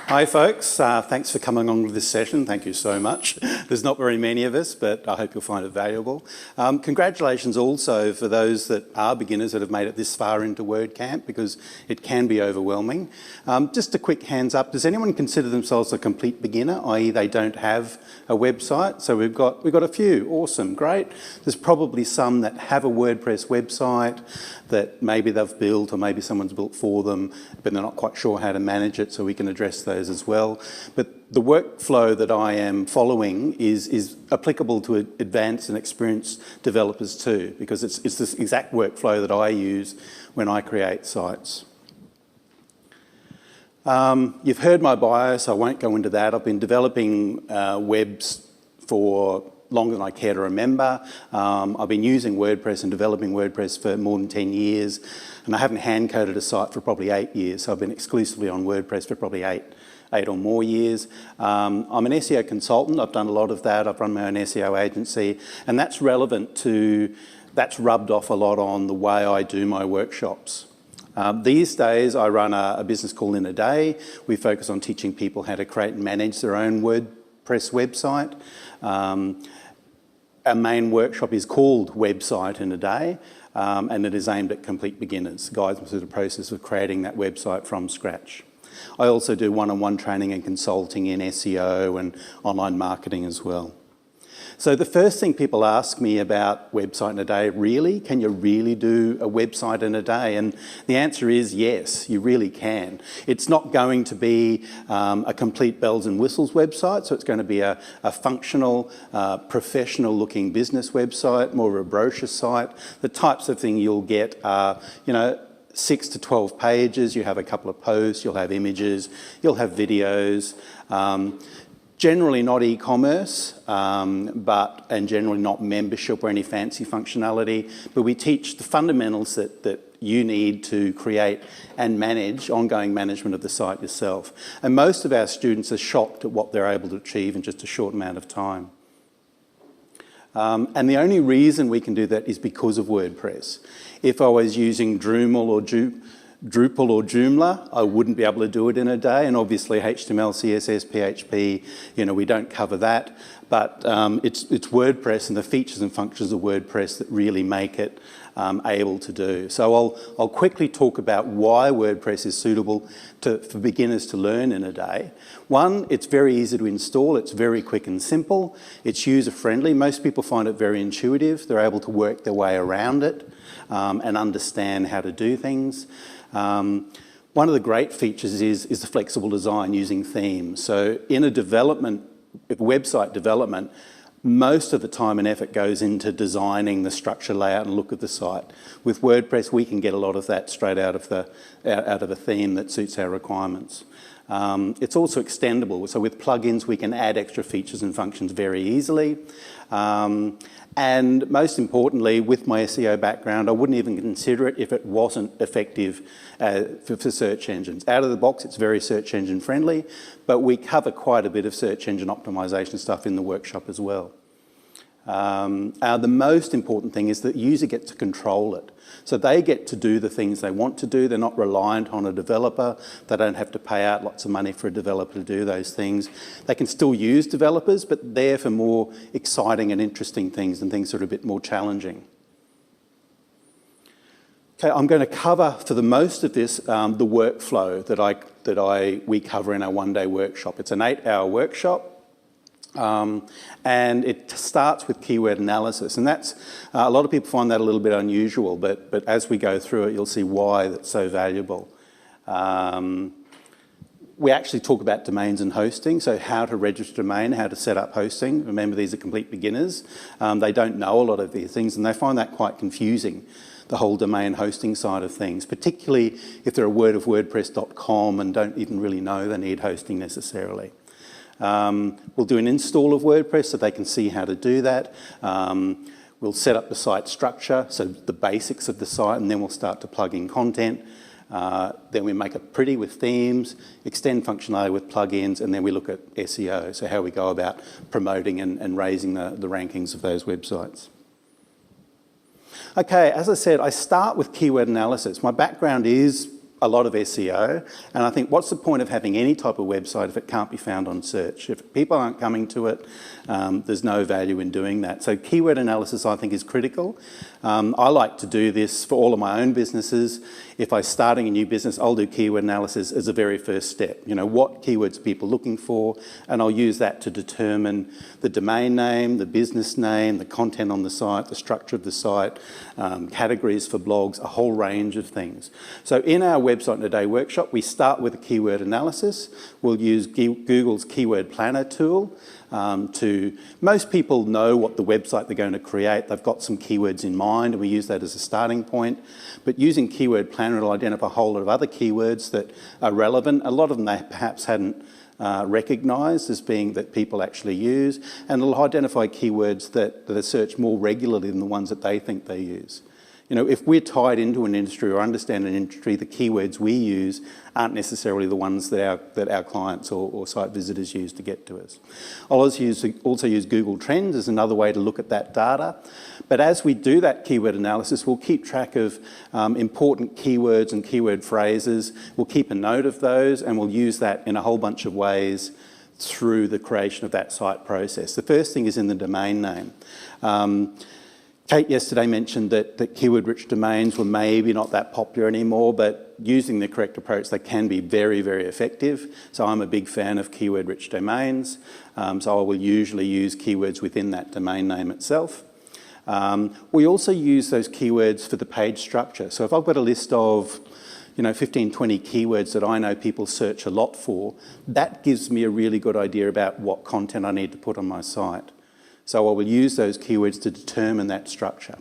Hi folks, thanks for coming along to this session. Thank you so much. There's not very many of us, but I hope you'll find it valuable. Congratulations also for those that are beginners that have made it this far into WordCamp, because it can be overwhelming. Just a quick hands up, does anyone consider themselves a complete beginner, i.e. they don't have a website? So we've got a few. Awesome, great. There's probably some that have a WordPress website that maybe they've built or maybe someone's built for them, but they're not quite sure how to manage it, so we can address those as well. But the workflow that I am following is applicable to advanced and experienced developers too, because it's this exact workflow that I use when I create sites. You've heard my bio, so I won't go into that. I've been developing webs for longer than I care to remember. I've been using WordPress and developing WordPress for more than 10 years, and I haven't hand-coded a site for probably 8 years, so I've been exclusively on WordPress for probably eight or more years. I'm an SEO consultant. I've done a lot of that. I've run my own SEO agency, and that's rubbed off a lot on the way I do my workshops. These days, I run a business called In a Day. We focus on teaching people how to create and manage their own WordPress website. Our main workshop is called Website in a Day, and it is aimed at complete beginners, guides them through the process of creating that website from scratch. I also do one-on-one training and consulting in SEO and online marketing as well. So the first thing people ask me about Website in a Day, really? Can you really do a website in a day? And the answer is yes, you really can. It's not going to be a complete bells and whistles website, so it's going to be a functional, professional-looking business website, more of a brochure site. The types of thing you'll get are, 6 to 12 pages, you have a couple of posts, you'll have images, you'll have videos. Generally not e-commerce, and generally not membership or any fancy functionality, but we teach the fundamentals that you need to create and manage ongoing management of the site yourself. And most of our students are shocked at what they're able to achieve in just a short amount of time. And the only reason we can do that is because of WordPress. If I was using Drupal or Joomla, I wouldn't be able to do it in a day, and obviously HTML, CSS, PHP, we don't cover that, but it's WordPress and the features and functions of WordPress that really make it able to do. So I'll quickly talk about why WordPress is suitable for beginners to learn in a day. One, it's very easy to install, it's very quick and simple, it's user-friendly. Most people find it very intuitive, they're able to work their way around it and understand how to do things. One of the great features is the flexible design using themes. So in website development, most of the time and effort goes into designing the structure, layout and look of the site. With WordPress, we can get a lot of that straight out of a theme that suits our requirements. It's also extendable, so with plugins we can add extra features and functions very easily. And most importantly, with my SEO background, I wouldn't even consider it if it wasn't effective for search engines. Out of the box, it's very search engine friendly, but we cover quite a bit of search engine optimization stuff in the workshop as well. The most important thing is that the user gets to control it. So they get to do the things they want to do. They're not reliant on a developer. They don't have to pay out lots of money for a developer to do those things. They can still use developers, but they're for more exciting and interesting things and things that are a bit more challenging. Okay, I'm going to cover for the most of this the workflow that we cover in our one-day workshop. It's an 8-hour workshop. And it starts with keyword analysis, and that's a lot of people find that a little bit unusual, but as we go through it, you'll see why that's so valuable. We actually talk about domains and hosting, so how to register a domain, how to set up hosting. Remember, these are complete beginners. They don't know a lot of these things, and they find that quite confusing, the whole domain hosting side of things, particularly if they're a wordofwordpress.com and don't even really know they need hosting necessarily. We'll do an install of WordPress so they can see how to do that. We'll set up the site structure, so the basics of the site, and then we'll start to plug in content. Then we make it pretty with themes, extend functionality with plugins, and then we look at SEO, so how we go about promoting and raising the rankings of those websites. Okay, as I said, I start with keyword analysis. My background is a lot of SEO, and I think what's the point of having any type of website if it can't be found on search? If people aren't coming to it, there's no value in doing that. So keyword analysis, I think, is critical. I like to do this for all of my own businesses. If I'm starting a new business, I'll do keyword analysis as a very first step. You know, what keywords are people looking for, and I'll use that to determine the domain name, the business name, the content on the site, the structure of the site, categories for blogs, a whole range of things. So in our Website in a Day workshop, we start with a keyword analysis. We'll use Google's Keyword Planner tool. Most people know what the website they're going to create. They've got some keywords in mind, and we use that as a starting point. But using Keyword Planner, will identify a whole lot of other keywords that are relevant. A lot of them they perhaps hadn't recognised as being that people actually use, and it'll identify keywords that are searched more regularly than the ones that they think they use. You know, if we're tied into an industry or understand an industry, the keywords we use aren't necessarily the ones that our clients or site visitors use to get to us. I'll also use Google Trends as another way to look at that data. But as we do that keyword analysis, we'll keep track of important keywords and keyword phrases. We'll keep a note of those, and we'll use that in a whole bunch of ways through the creation of that site process. The first thing is in the domain name. Kate yesterday mentioned that keyword-rich domains were maybe not that popular anymore, but using the correct approach, they can be very, very effective. So I'm a big fan of keyword-rich domains. So I will usually use keywords within that domain name itself. We also use those keywords for the page structure. So if I've got a list of 15, 20 keywords that I know people search a lot for, that gives me a really good idea about what content I need to put on my site. So I will use those keywords to determine that structure.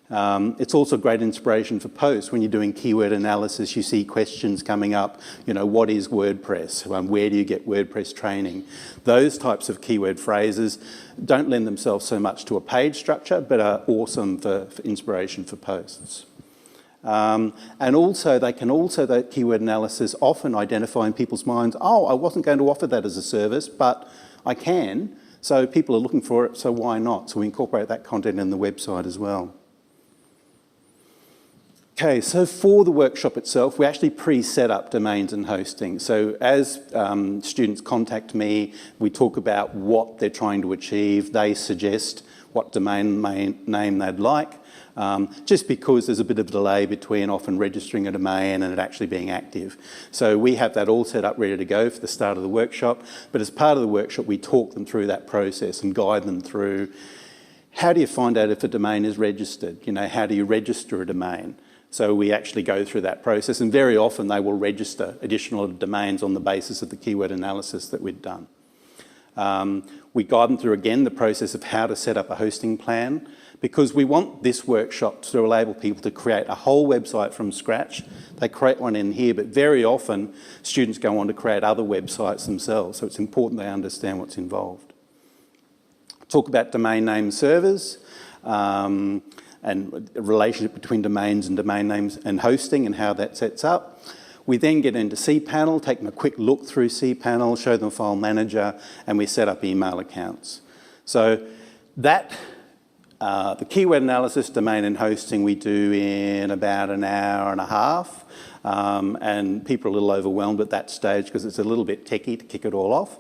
It's also great inspiration for posts. When you're doing keyword analysis, you see questions coming up, what is WordPress? Where do you get WordPress training? Those types of keyword phrases don't lend themselves so much to a page structure, but are awesome for inspiration for posts. And also, that keyword analysis often identify in people's minds, oh, I wasn't going to offer that as a service, but I can. So people are looking for it, so why not? So we incorporate that content in the website as well. Okay, so for the workshop itself, we actually pre-set up domains and hosting. So as students contact me, we talk about what they're trying to achieve. They suggest what domain name they'd like, just because there's a bit of a delay between often registering a domain and it actually being active. So we have that all set up ready to go for the start of the workshop, but as part of the workshop we talk them through that process and guide them through how do you find out if a domain is registered? How do you register a domain? So we actually go through that process, and very often they will register additional domains on the basis of the keyword analysis that we've done. We guide them through, again, the process of how to set up a hosting plan, because we want this workshop to enable people to create a whole website from scratch. They create one in here, but very often students go on to create other websites themselves, so it's important they understand what's involved. Talk about domain name servers, and a relationship between domains and domain names and hosting and how that sets up. We then get into cPanel, take them a quick look through cPanel, show them File Manager, and we set up email accounts. So that, the keyword analysis, domain and hosting, we do in about an hour and a half, and people are a little overwhelmed at that stage because it's a little bit techie to kick it all off.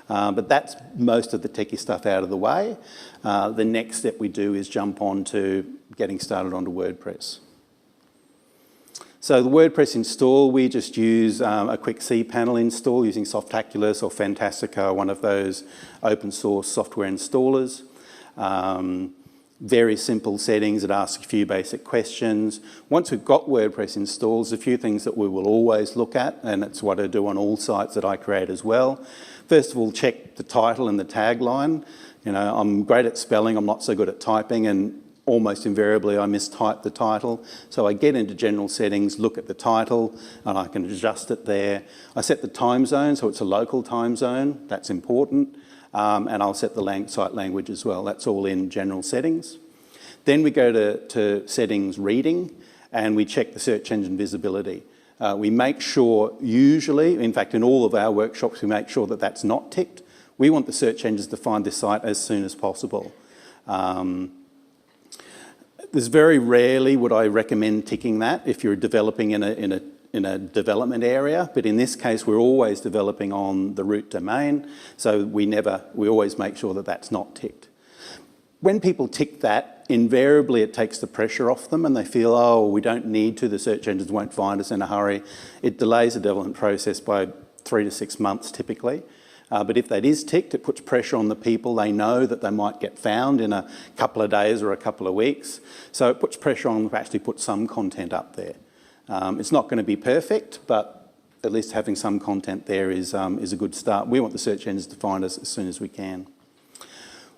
But that's most of the techie stuff out of the way. The next step we do is jump on to getting started onto WordPress. So the WordPress install, we just use a quick cPanel install using Softaculous or Fantastica, one of those open source software installers. Very simple settings. It asks a few basic questions. Once we've got WordPress installed, there's a few things that we will always look at, and it's what I do on all sites that I create as well. First of all, check the title and the tagline. I'm great at spelling, I'm not so good at typing, and almost invariably I mistype the title. So I get into general settings, look at the title, and I can adjust it there. I set the time zone, so it's a local time zone. That's important. And I'll set the site language as well. That's all in general settings. Then we go to settings reading, and we check the search engine visibility. We make sure, usually, in fact in all of our workshops, we make sure that that's not ticked. We want the search engines to find this site as soon as possible. There's very rarely would I recommend ticking that if you're developing in in a development area, but in this case we're always developing on the root domain, so we always make sure that that's not ticked. When people tick that, invariably it takes the pressure off them and they feel, oh, we don't need to, the search engines won't find us in a hurry. It delays the development process by 3 to 6 months typically. But if that is ticked, it puts pressure on the people. They know that they might get found in a couple of days or a couple of weeks. So it puts pressure on them to actually put some content up there. It's not going to be perfect, but at least having some content there is a good start. We want the search engines to find us as soon as we can.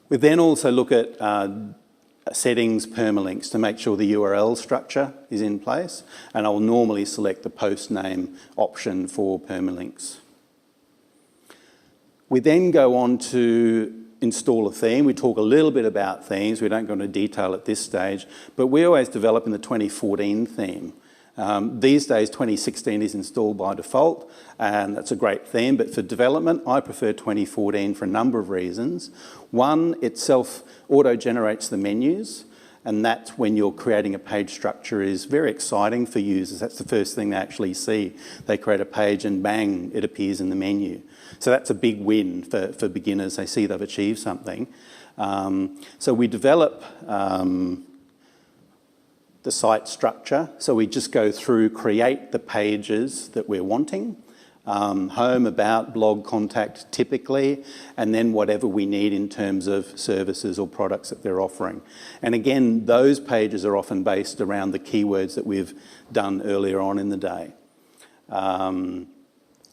We then also look at settings, permalinks, to make sure the URL structure is in place, and I'll normally select the post name option for permalinks. We then go on to install a theme. We talk a little bit about themes. We don't go into detail at this stage, but we always develop in the 2014 theme. These days 2016 is installed by default and that's a great theme, but for development I prefer 2014 for a number of reasons. One, itself auto-generates the menus, and that's when you're creating a page structure is very exciting for users. That's the first thing they actually see. They create a page and bang, it appears in the menu. So that's a big win for beginners. They see they've achieved something. So we develop the site structure. So we just go through, create the pages that we're wanting, home, about, blog, contact typically, and then whatever we need in terms of services or products that they're offering. And again, those pages are often based around the keywords that we've done earlier on in the day.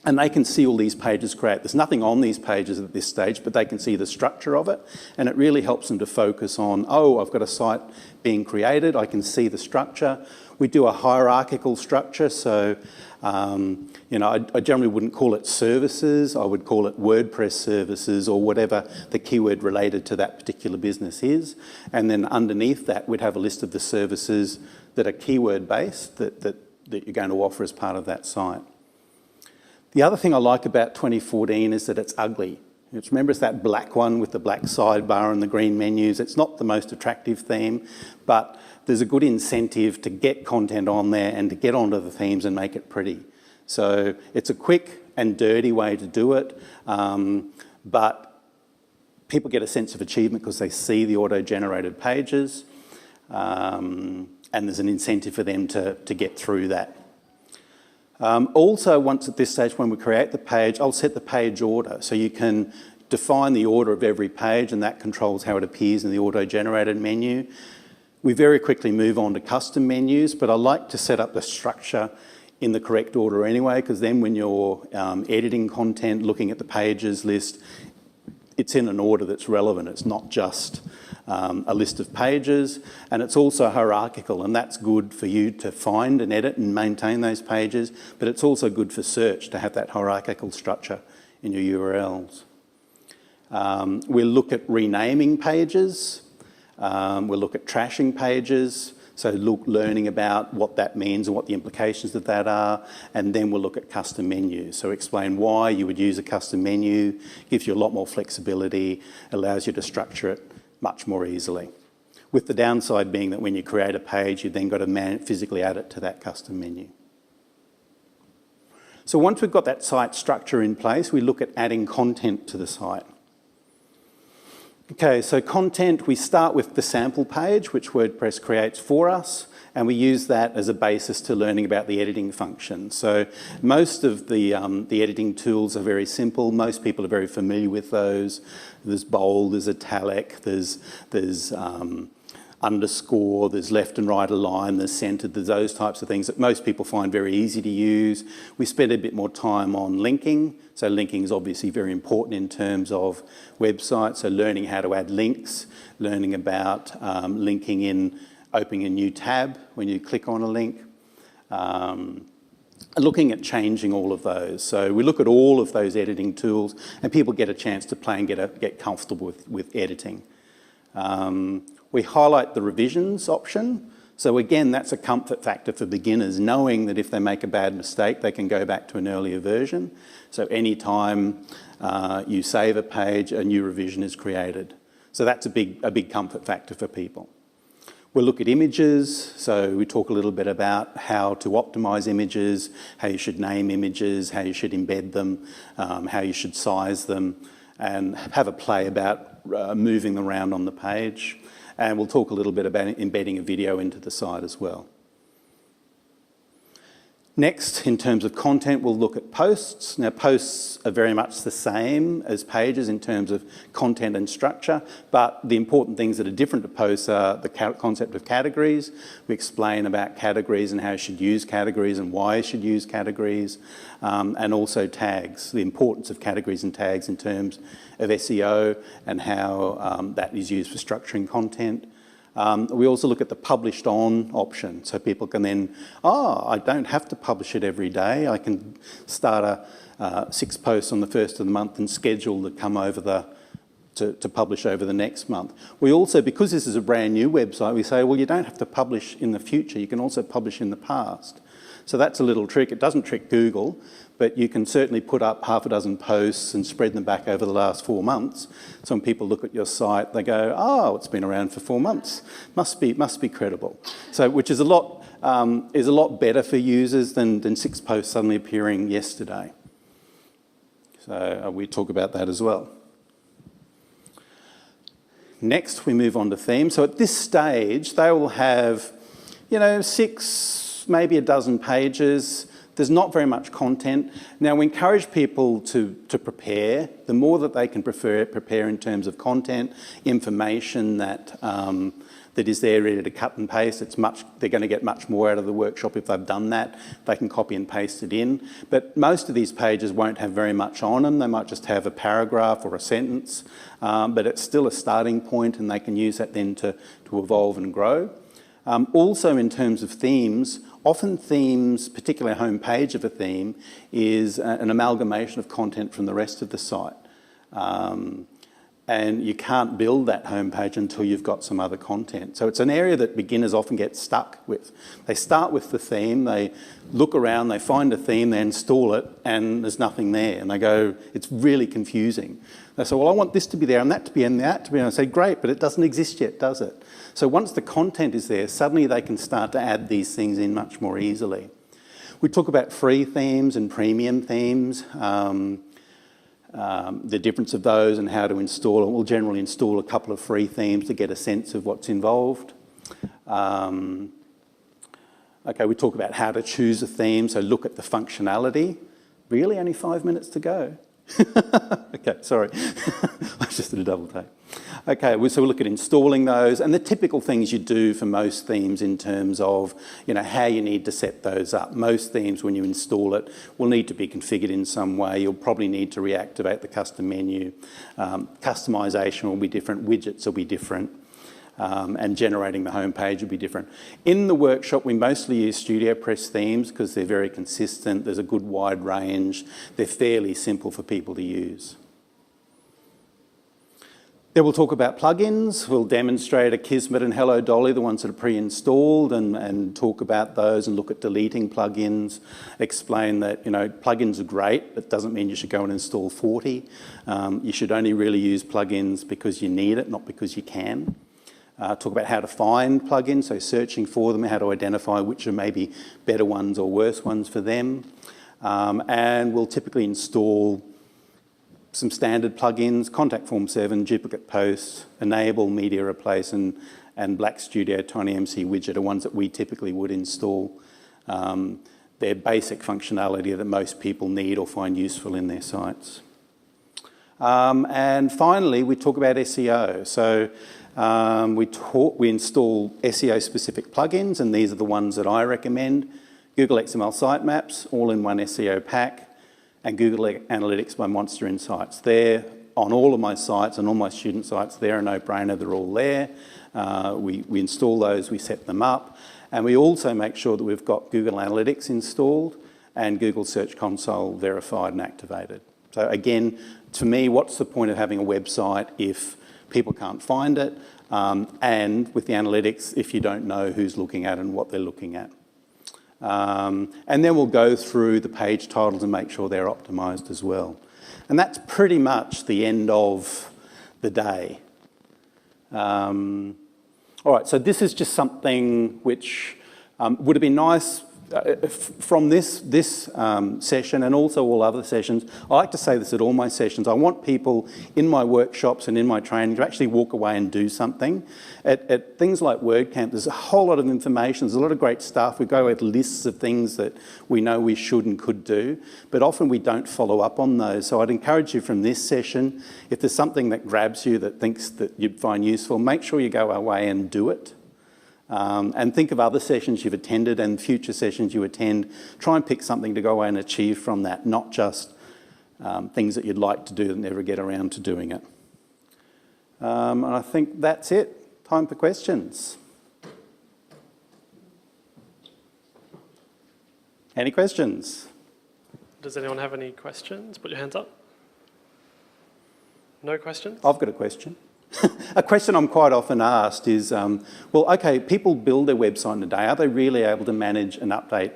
And they can see all these pages create. There's nothing on these pages at this stage, but they can see the structure of it, and it really helps them to focus on, oh, I've got a site being created, I can see the structure. We do a hierarchical structure, so you know, I generally wouldn't call it services, I would call it WordPress services or whatever the keyword related to that particular business is. And then underneath that, we'd have a list of the services that are keyword based that you're going to offer as part of that site. The other thing I like about 2014 is that it's ugly. Remember, it's that black one with the black sidebar and the green menus. It's not the most attractive theme, but there's a good incentive to get content on there and to get onto the themes and make it pretty. So it's a quick and dirty way to do it, but people get a sense of achievement because they see the auto-generated pages, and there's an incentive for them to get through that. Also, once at this stage when we create the page, I'll set the page order. So you can define the order of every page and that controls how it appears in the auto-generated menu. We very quickly move on to custom menus, but I like to set up the structure in the correct order anyway, because then when you're editing content, looking at the pages list, it's in an order that's relevant. It's not just a list of pages, and it's also hierarchical, and that's good for you to find and edit and maintain those pages, but it's also good for search to have that hierarchical structure in your URLs. We'll look at renaming pages, we'll look at trashing pages, so learning about what that means and what the implications of that are, and then we'll look at custom menus. So explain why you would use a custom menu, gives you a lot more flexibility, allows you to structure it much more easily. With the downside being that when you create a page, you've then got to physically add it to that custom menu. So once we've got that site structure in place, we look at adding content to the site. Okay, so content, we start with the sample page, which WordPress creates for us, and we use that as a basis to learning about the editing function. So most of the editing tools are very simple. Most people are very familiar with those. There's bold, there's italic, there's underscore, there's left and right align, there's centered, there's those types of things that most people find very easy to use. We spend a bit more time on linking. So linking is obviously very important in terms of websites. So learning how to add links, learning about linking in, opening a new tab when you click on a link, looking at changing all of those. So we look at all of those editing tools and people get a chance to play and get comfortable with editing. We highlight the revisions option. So again, that's a comfort factor for beginners, knowing that if they make a bad mistake, they can go back to an earlier version. So anytime you save a page, a new revision is created. So that's a big comfort factor for people. We'll look at images, so we talk a little bit about how to optimize images, how you should name images, how you should embed them, how you should size them, and have a play about moving them around on the page. And we'll talk a little bit about embedding a video into the site as well. Next, in terms of content, we'll look at posts. Now, posts are very much the same as pages in terms of content and structure, but the important things that are different to posts are the concept of categories. We explain about categories and how you should use categories and why you should use categories, and also tags, the importance of categories and tags in terms of SEO and how that is used for structuring content. We also look at the published on option, so people can then, I don't have to publish it every day. I can start 6 posts on the first of the month and schedule to come over to publish over the next month. We also, because this is a brand new website, we say, well, you don't have to publish in the future. You can also publish in the past. So that's a little trick. It doesn't trick Google, but you can certainly put up half a dozen posts and spread them back over the last 4 months. So when people look at your site, they go, oh, it's been around for 4 months. Must be credible. So, which is a lot better for users than 6 posts suddenly appearing yesterday. So we talk about that as well. Next, we move on to themes. So at this stage, they will have, 6, maybe a dozen pages. There's not very much content. Now, we encourage people to prepare. The more that they can prepare in terms of content, information that is there ready to cut and paste, they're going to get much more out of the workshop if they've done that. They can copy and paste it in. But most of these pages won't have very much on them. They might just have a paragraph or a sentence, but it's still a starting point, and they can use that then to evolve and grow. Also, in terms of themes, often themes, particularly a home page of a theme, is an amalgamation of content from the rest of the site. And you can't build that homepage until you've got some other content. So it's an area that beginners often get stuck with. They start with the theme, they look around, they find a theme, they install it, and there's nothing there. And they go, it's really confusing. They say, well, I want this to be there and that to be and that to be. And I say, great, but it doesn't exist yet, does it? So once the content is there, suddenly they can start to add these things in much more easily. We talk about free themes and premium themes. The difference of those and how to install them. We'll generally install a couple of free themes to get a sense of what's involved. Okay, we talk about how to choose a theme, so look at the functionality. Really, only 5 minutes to go? Okay, sorry. I just did a double take. Okay, so we'll look at installing those and the typical things you do for most themes in terms of, how you need to set those up. Most themes, when you install it, will need to be configured in some way. You'll probably need to reactivate the custom menu. Customization will be different. Widgets will be different. And generating the home page will be different. In the workshop, we mostly use StudioPress themes because they're very consistent. There's a good wide range. They're fairly simple for people to use. Then we'll talk about plugins. We'll demonstrate Akismet and Hello Dolly, the ones that are pre-installed, and talk about those and look at deleting plugins. Explain that plugins are great, but doesn't mean you should go and install 40. You should only really use plugins because you need it, not because you can. Talk about how to find plugins, so searching for them, how to identify which are maybe better ones or worse ones for them. And we'll typically install some standard plugins, Contact Form 7, Duplicate Posts, Enable, Media Replace, and Black Studio TinyMC Widget are ones that we typically would install. They're basic functionality that most people need or find useful in their sites. And finally, we talk about SEO. So we install SEO-specific plugins, and these are the ones that I recommend. Google XML Sitemaps, all-in-one SEO pack, and Google Analytics by Monster Insights. They're on all of my sites and all my student sites. They're a no-brainer. They're all there. We install those, we set them up, and we also make sure that we've got Google Analytics installed and Google Search Console verified and activated. So again, to me, what's the point of having a website if people can't find it, and with the analytics, if you don't know who's looking at and what they're looking at. And then we'll go through the page titles and make sure they're optimized as well. And that's pretty much the end of the day. All right, so this is just something which would have been nice from this session and also all other sessions. I like to say this at all my sessions. I want people in my workshops and in my training to actually walk away and do something. At things like WordCamp, there's a whole lot of information. There's a lot of great stuff. We go with lists of things that we know we should and could do, but often we don't follow up on those. So I'd encourage you from this session, if there's something that grabs you that thinks that you'd find useful, make sure you go away and do it. And think of other sessions you've attended and future sessions you attend. Try and pick something to go away and achieve from that, not just things that you'd like to do and never get around to doing it. And I think that's it. Time for questions. Any questions? Does anyone have any questions? Put your hands up. No questions? I've got a question. A question I'm quite often asked is, well, okay, people build their website in a day. Are they really able to manage and update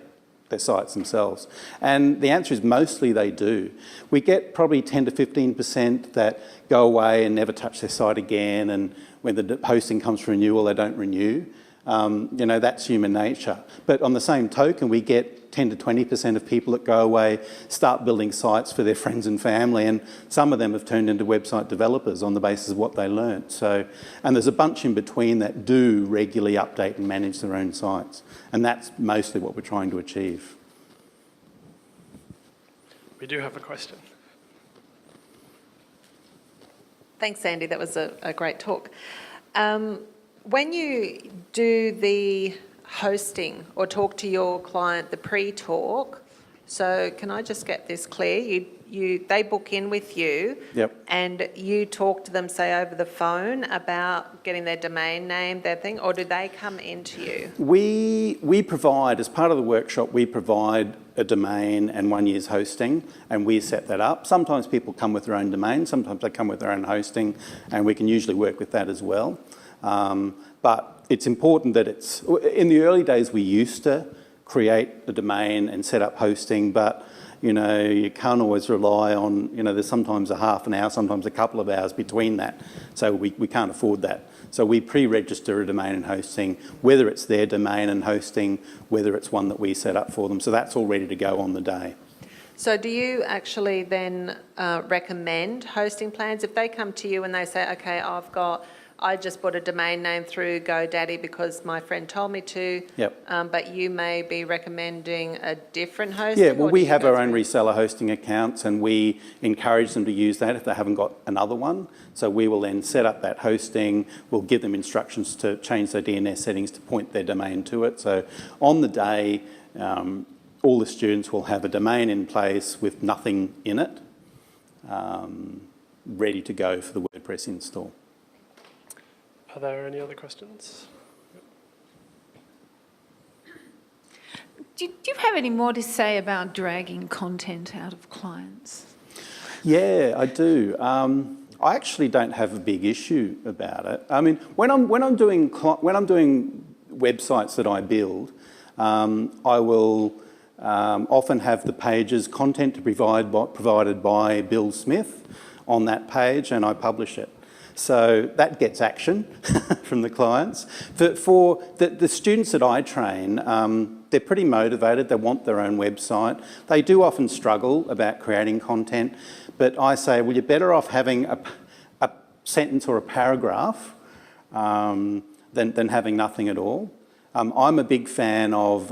their sites themselves? And the answer is mostly they do. We get probably 10 to 15% that go away and never touch their site again, and when the hosting comes for renewal, they don't renew. You know, that's human nature. But on the same token, we get 10 to 20% of people that go away, start building sites for their friends and family, and some of them have turned into website developers on the basis of what they learnt. So, and there's a bunch in between that do regularly update and manage their own sites. And that's mostly what we're trying to achieve. We do have a question. Thanks, Andy. That was a great talk. When you do the hosting or talk to your client, the pre-talk, so can I just get this clear? They book in with you, yep, and you talk to them, say, over the phone about getting their domain name, their thing, or do they come into you? We provide, as part of the workshop, we provide a domain and 1 year's hosting, and we set that up. Sometimes people come with their own domain, sometimes they come with their own hosting, and we can usually work with that as well. But it's important that it's, in the early days we used to create a domain and set up hosting, but you know, you can't always rely on, you know, there's sometimes a half an hour, sometimes a couple of hours between that. So we can't afford that. So we pre-register a domain and hosting, whether it's their domain and hosting, whether it's one that we set up for them. So that's all ready to go on the day. So do you actually then recommend hosting plans? If they come to you and they say, okay, I just bought a domain name through GoDaddy because my friend told me to, yep, but you may be recommending a different hosting? Yeah, well, we have our own reseller hosting accounts, and we encourage them to use that if they haven't got another one. So we will then set up that hosting. We'll give them instructions to change their DNS settings to point their domain to it. So on the day, all the students will have a domain in place with nothing in it, ready to go for the WordPress install. Are there any other questions? Do you have any more to say about dragging content out of clients? Yeah, I do. I actually don't have a big issue about it. I mean, when I'm doing websites that I build, I will often have the page's content to provided by Bill Smith on that page, and I publish it. So that gets action from the clients. For the students that I train, they're pretty motivated. They want their own website. They do often struggle about creating content, but I say, well, you're better off having a sentence or a paragraph than having nothing at all. I'm a big fan of,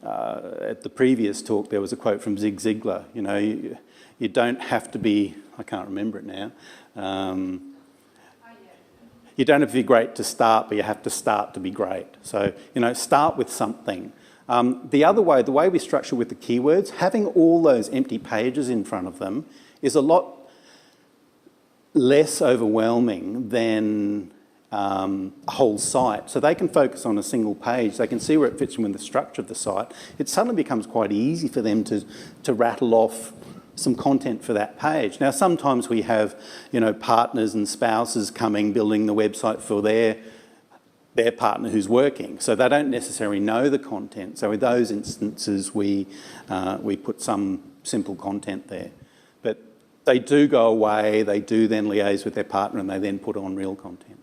at the previous talk, there was a quote from Zig Ziglar, you know, you don't have to be, I can't remember it now, you don't have to be great to start, but you have to start to be great. So, you know, start with something. The way we structure with the keywords, having all those empty pages in front of them is a lot less overwhelming than a whole site. So they can focus on a single page. They can see where it fits in with the structure of the site. It suddenly becomes quite easy for them to rattle off some content for that page. Now, sometimes we have, you know, partners and spouses coming, building the website for their partner who's working, so they don't necessarily know the content. So in those instances, we put some simple content there. But they do go away, they do then liaise with their partner, and they then put on real content.